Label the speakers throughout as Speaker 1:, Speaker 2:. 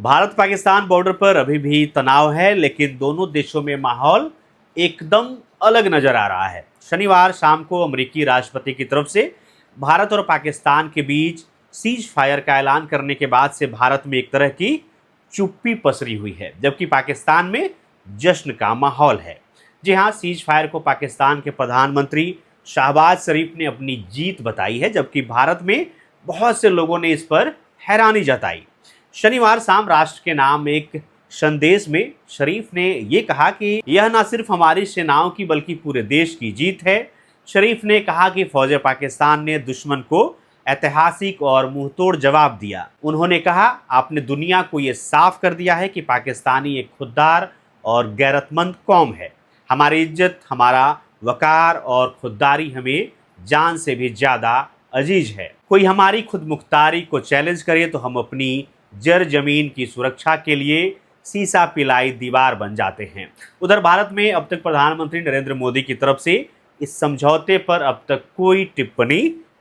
Speaker 1: Bharat Pakistan border पर अभी भी तनाव है, लेकिन दोनों देशों में माहौल एकदम अलग नजर आ रहा है। शनिवार शाम को अमेरिकी राष्ट्रपति की तरफ से भारत और पाकिस्तान के बीच सीज फायर का ऐलान करने के बाद से भारत में एक तरह की चुप्पी पसरी हुई है, जबकि पाकिस्तान में जश्न का माहौल है। जी हाँ, सीज फायर को पाकिस्तान के प्रधानमंत्री शहबाज शरीफ ने अपनी जीत बताई है, जबकि भारत में बहुत से लोगों ने इस पर हैरानी जताई। शनिवार शाम राष्ट्र के नाम एक संदेश में शरीफ ने ये कहा कि यह न सिर्फ हमारी सेनाओं की बल्कि पूरे देश की जीत है। शरीफ ने कहा कि फौज पाकिस्तान ने दुश्मन को ऐतिहासिक और मुंहतोड़ जवाब दिया। उन्होंने कहा, आपने दुनिया को ये साफ कर दिया है कि पाकिस्तानी एक खुददार और गैरतमंद कौम है। हमारी इज्जत, हमारा वकार और खुददारी हमें जान से भी ज़्यादा अजीज है। कोई हमारी खुद मुख्तारी को चैलेंज करे तो हम अपनी जर जमीन की सुरक्षा के लिए सीसा पिलाई दीवार बन जाते हैं। उधर भारत में अब तक प्रधानमंत्री नरेंद्र मोदी की तरफ से इस समझौते पर अब तक कोई टिप्पणी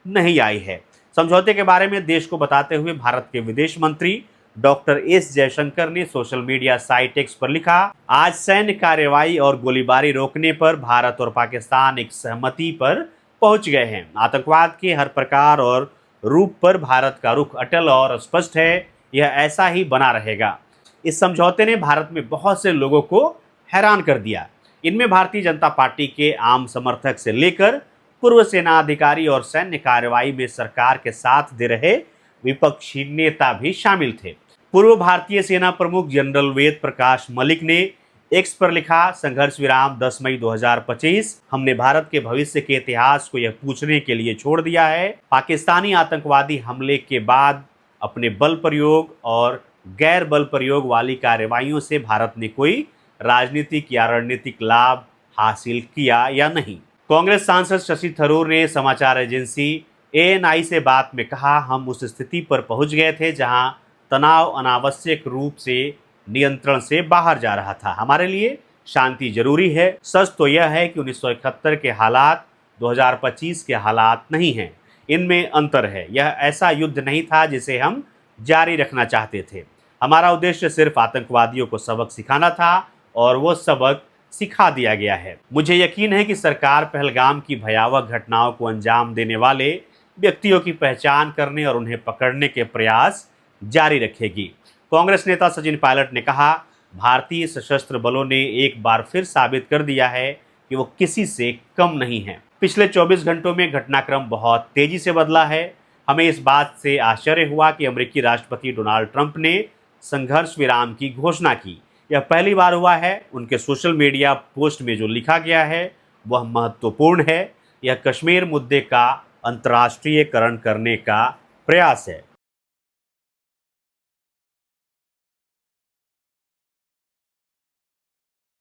Speaker 1: नहीं आई है। समझौते के बारे में देश को बताते हुए भारत के विदेश मंत्री डॉक्टर एस जयशंकर ने सोशल मीडिया साइट एक्स पर लिखा, आज सैन्य कार्रवाई और गोलीबारी रोकने पर भारत और पाकिस्तान एक सहमति पर पहुंच गए हैं। आतंकवाद के हर प्रकार और रूप पर भारत का रुख अटल और स्पष्ट है, यह ऐसा ही बना रहेगा। इस समझौते ने भारत में बहुत से लोगों को हैरान कर दिया। इनमें भारतीय जनता पार्टी के आम समर्थक से लेकर पूर्व सेना अधिकारी और सैन्य कार्रवाई में सरकार के साथ दे रहे विपक्षी नेता भी शामिल थे। पूर्व भारतीय सेना प्रमुख जनरल वेद प्रकाश मलिक ने एक्स पर लिखा, संघर्ष विराम 10 मई 2025। हमने भारत के भविष्य के इतिहास को यह पूछने के लिए छोड़ दिया है, पाकिस्तानी आतंकवादी हमले के बाद अपने बल प्रयोग और गैर बल प्रयोग वाली कार्रवाइयों से भारत ने कोई राजनीतिक या रणनीतिक लाभ हासिल किया या नहीं। कांग्रेस सांसद शशि थरूर ने समाचार एजेंसी एएनआई से बात में कहा, हम उस स्थिति पर पहुंच गए थे जहां तनाव अनावश्यक रूप से नियंत्रण से बाहर जा रहा था। हमारे लिए शांति जरूरी है। सच तो यह है कि 1971 के हालात 2025 के हालात नहीं हैं, इनमें अंतर है। यह ऐसा युद्ध नहीं था जिसे हम जारी रखना चाहते थे। हमारा उद्देश्य सिर्फ आतंकवादियों को सबक सिखाना था और वो सबक सिखा दिया गया है। मुझे यकीन है कि सरकार पहलगाम की भयावह घटनाओं को अंजाम देने वाले व्यक्तियों की पहचान करने और उन्हें पकड़ने के प्रयास जारी रखेगी। कांग्रेस नेता सचिन पायलट ने कहा, भारतीय सशस्त्र बलों ने एक बार फिर साबित कर दिया है कि वो किसी से कम नहीं है। पिछले 24 घंटों में घटनाक्रम बहुत तेजी से बदला है। हमें इस बात से आश्चर्य हुआ कि अमेरिकी राष्ट्रपति डोनाल्ड ट्रंप ने संघर्ष विराम की घोषणा की। यह पहली बार हुआ है। उनके सोशल मीडिया पोस्ट में जो लिखा गया है वह महत्वपूर्ण है। यह कश्मीर मुद्दे का अंतर्राष्ट्रीयकरण करने का प्रयास है।